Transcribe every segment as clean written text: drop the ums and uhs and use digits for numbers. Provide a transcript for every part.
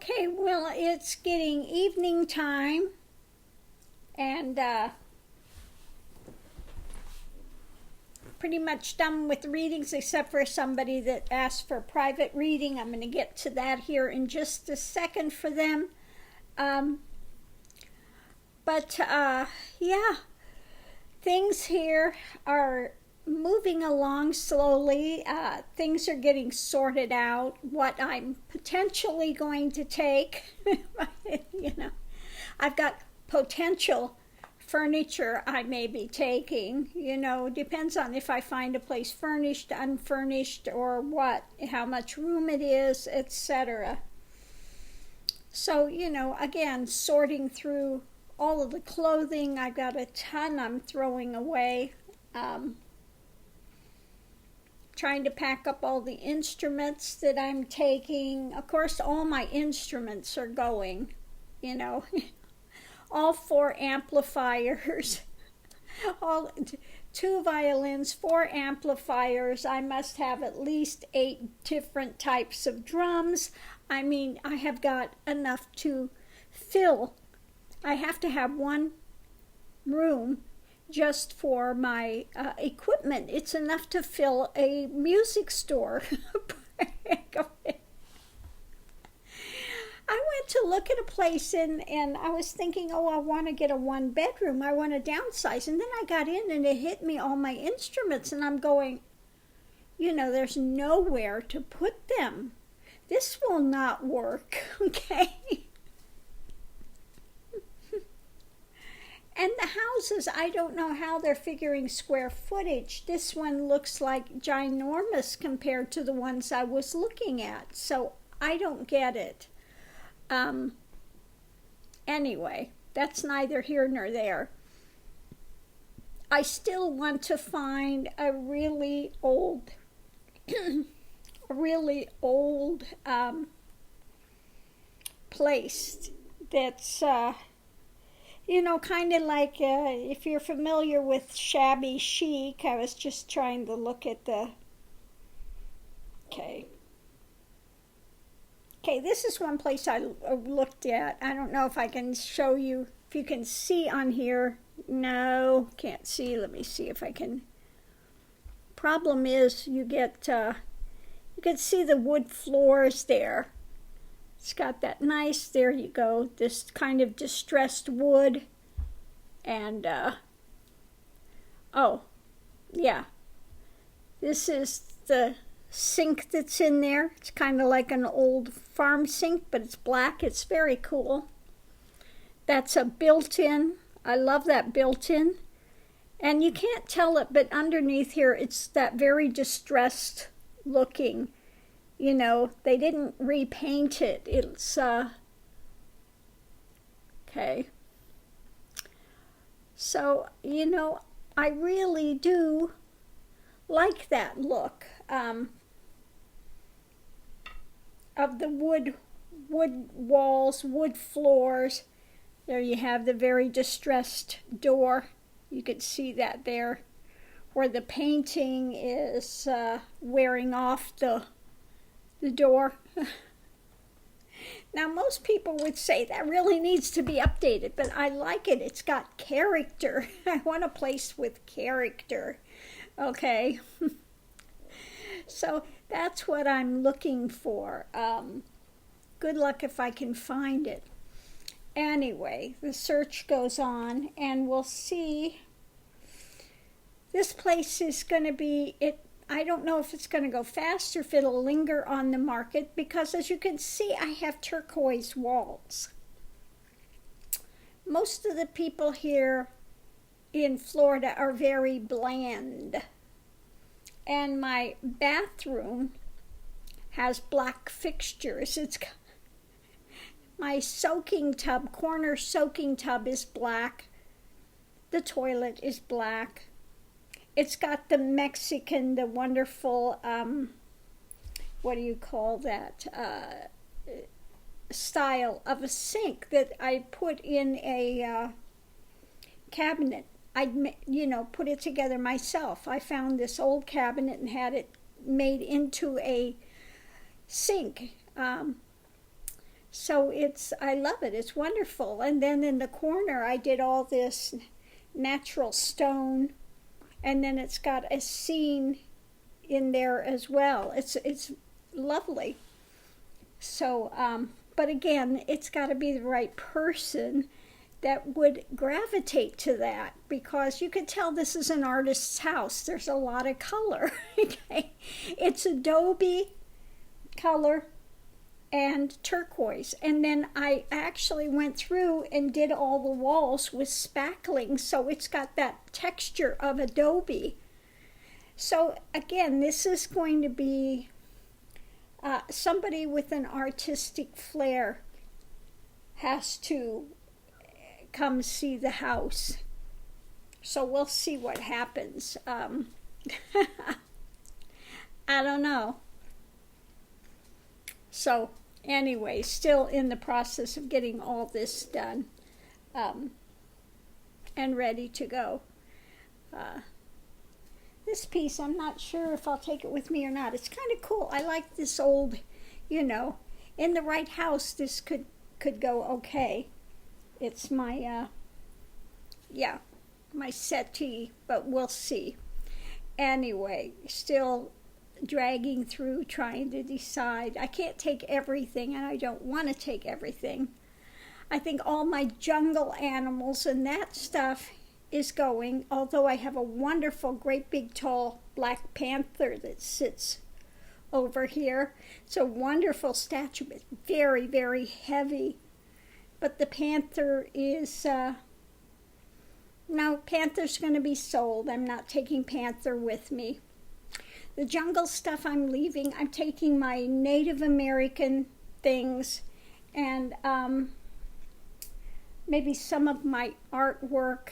Okay, well, it's getting evening time, and pretty much done with readings except for somebody that asked for private reading. I'm going to get to that here in just a second for them. Yeah, things here are moving along slowly. Things are getting sorted out. What I'm potentially going to take, I've got potential furniture I may be taking. Depends on if I find a place furnished, unfurnished, or what, how much room it is, etc. So, again, sorting through all of the clothing. I've got a ton I'm throwing away. Trying to pack up all the instruments that I'm taking. Of course, all my instruments are going, all 4 amplifiers, all 2 violins, 4 amplifiers. I must have at least 8 different types of drums. I mean, I have got enough to fill. I have to have one room just for my equipment. It's enough to fill a music store. I went to look at a place and I was thinking, I want to get a 1-bedroom. I want to downsize. And then I got in and it hit me, all my instruments, and I'm going, there's nowhere to put them. This will not work, okay? And the houses, I don't know how they're figuring square footage. This one looks like ginormous compared to the ones I was looking at. So I don't get it. Anyway, that's neither here nor there. I still want to find a really old, place that's, kind of like, if you're familiar with shabby chic. I was just trying to look at the, okay, this is one place I looked at. I don't know if I can show you, if you can see on here. No, can't see. Let me see if I can. Problem is, you can see the wood floors there. It's got that nice, there you go, this kind of distressed wood. And, oh, yeah. This is the sink that's in there. It's kind of like an old farm sink, but it's black. It's very cool. That's a built-in. I love that built-in. And you can't tell it, but underneath here, it's that very distressed looking. They didn't repaint it. It's, okay. So, I really do like that look of the wood walls, wood floors. There you have the very distressed door. You can see that there, where the painting is wearing off the door. Now, most people would say that really needs to be updated, but I like it. It's got character. I want a place with character. Okay. So that's what I'm looking for. Good luck if I can find it. Anyway, the search goes on, and we'll see. This place is going to be, I don't know if it's going to go fast or if it'll linger on the market, because as you can see, I have turquoise walls. Most of the people here in Florida are very bland. And my bathroom has black fixtures. My soaking tub, corner soaking tub, is black. The toilet is black. It's got the Mexican, the wonderful, what do you call that, style of a sink that I put in a cabinet. I put it together myself. I found this old cabinet and had it made into a sink. So I love it. It's wonderful. And then in the corner, I did all this natural stone, and then it's got a scene in there as well. It's lovely. So, but again, it's got to be the right person that would gravitate to that, because you could tell this is an artist's house. There's a lot of color. Okay, it's adobe color and turquoise, and then I actually went through and did all the walls with spackling, so it's got that texture of adobe. So again, this is going to be somebody with an artistic flair has to come see the house. So we'll see what happens. I don't know. So anyway, still in the process of getting all this done and ready to go. This piece, I'm not sure if I'll take it with me or not. It's kind of cool. I like this old, in the right house, this could go okay. It's my, my settee, but we'll see. Anyway, still dragging through, trying to decide. I can't take everything, and I don't want to take everything. I think all my jungle animals and that stuff is going, although I have a wonderful, great big, tall black panther that sits over here. It's a wonderful statue. It's very, very heavy. But the panther is, no, panther's going to be sold. I'm not taking panther with me. The jungle stuff I'm leaving. I'm taking my Native American things and maybe some of my artwork.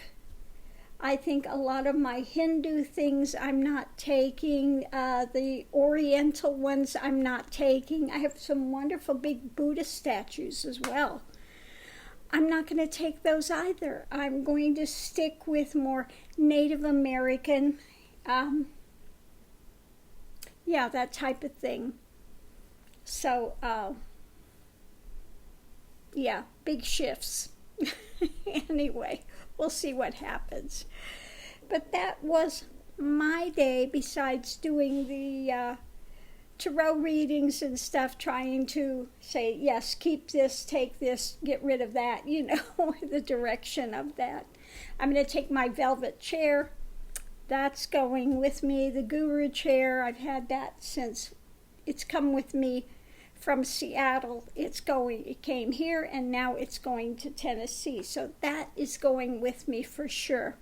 I think a lot of my Hindu things I'm not taking. The Oriental ones I'm not taking. I have some wonderful big Buddha statues as well. I'm not going to take those either. I'm going to stick with more Native American, that type of thing. So, big shifts. Anyway, we'll see what happens. But that was my day, besides doing the tarot readings and stuff, trying to say, yes, keep this, take this, get rid of that, the direction of that. I'm going to take my velvet chair. That's going with me. The guru chair, I've had that since it's come with me from Seattle. It came here, and now it's going to Tennessee. So that is going with me for sure.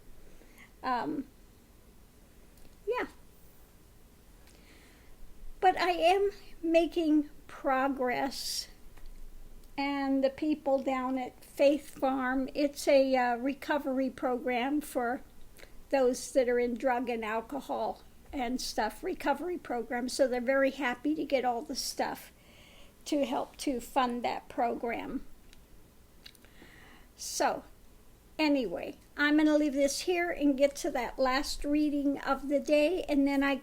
But I am making progress, and the people down at Faith Farm, it's a recovery program for those that are in drug and alcohol and stuff, recovery program. So they're very happy to get all the stuff to help to fund that program. So anyway, I'm going to leave this here and get to that last reading of the day, and then I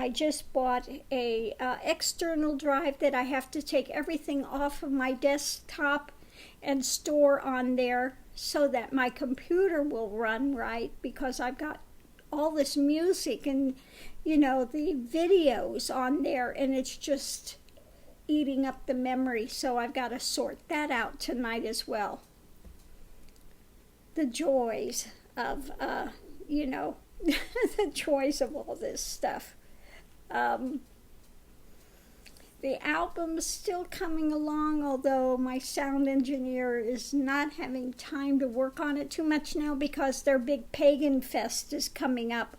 just bought a external drive that I have to take everything off of my desktop and store on there so that my computer will run right, because I've got all this music and, the videos on there, and it's just eating up the memory. So I've got to sort that out tonight as well. The joys of, the joys of all this stuff. The album's still coming along, although my sound engineer is not having time to work on it too much now, because their big Pagan Fest is coming up,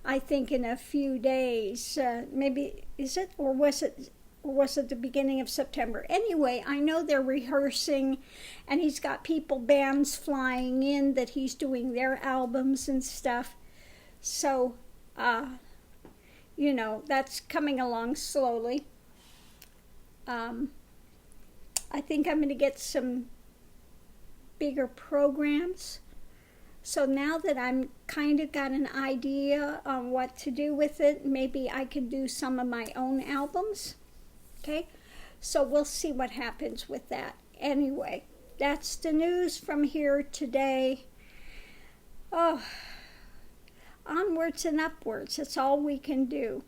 I think, in a few days. Maybe, is it? Or was it the beginning of September? Anyway, I know they're rehearsing, and he's got bands flying in that he's doing their albums and stuff. So, that's coming along slowly. I think I'm going to get some bigger programs. So now that I'm kind of got an idea on what to do with it, maybe I could do some of my own albums. Okay? So we'll see what happens with that. Anyway, that's the news from here today. Oh, onwards and upwards. That's all we can do.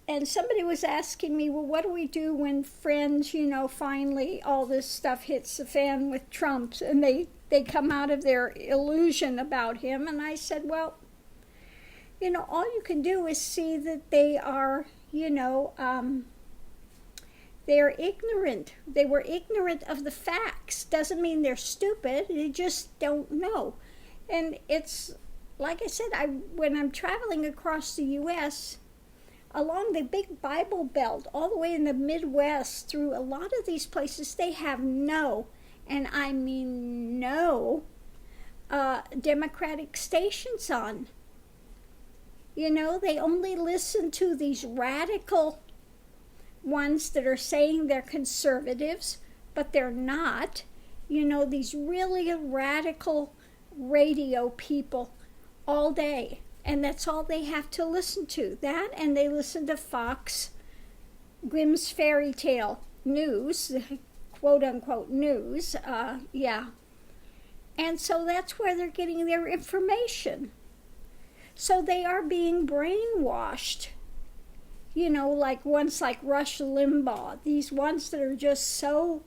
And somebody was asking me, well, what do we do when friends, finally all this stuff hits the fan with Trump and they come out of their illusion about him? And I said, well, all you can do is see that they are, they're ignorant. They were ignorant of the facts. Doesn't mean they're stupid. They just don't know. And it's, like I said, when I'm traveling across the U.S., along the big Bible Belt, all the way in the Midwest, through a lot of these places, they have no, and I mean no, Democratic stations on. They only listen to these radical ones that are saying they're conservatives, but they're not. These really radical radio people all day. And that's all they have to listen to. That, and they listen to Fox, Grimm's Fairy Tale News, quote-unquote news, yeah. And so that's where they're getting their information. So they are being brainwashed. Like ones like Rush Limbaugh, these ones that are just so,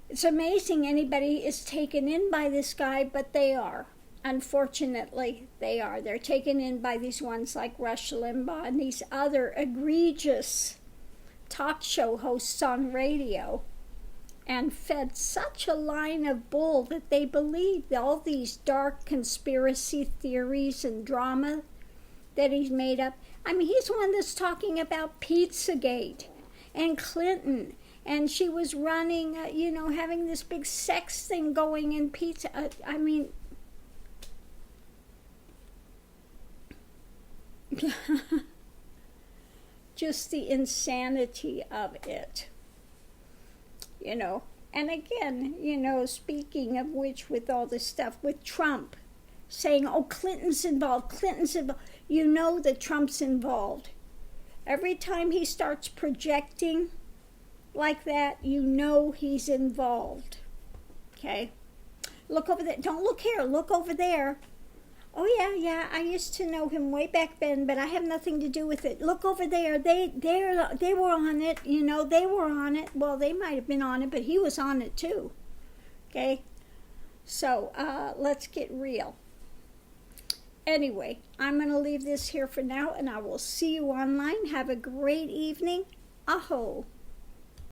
it's amazing anybody is taken in by this guy, but they are. Unfortunately, they are. They're taken in by these ones like Rush Limbaugh and these other egregious talk show hosts on radio, and fed such a line of bull that they believed all these dark conspiracy theories and drama that he's made up. He's the one that's talking about Pizzagate and Clinton. And she was running, having this big sex thing going in pizza. Just the insanity of it. And again, speaking of which, with all this stuff, with Trump saying, oh, Clinton's involved, that Trump's involved. Every time he starts projecting like that, he's involved. Okay? Look over there. Don't look here. Look over there. Oh, yeah, I used to know him way back then, but I have nothing to do with it. Look over there. They were on it. They were on it. Well, they might have been on it, but he was on it too. Okay? So, let's get real. Anyway, I'm going to leave this here for now, and I will see you online. Have a great evening. Aho.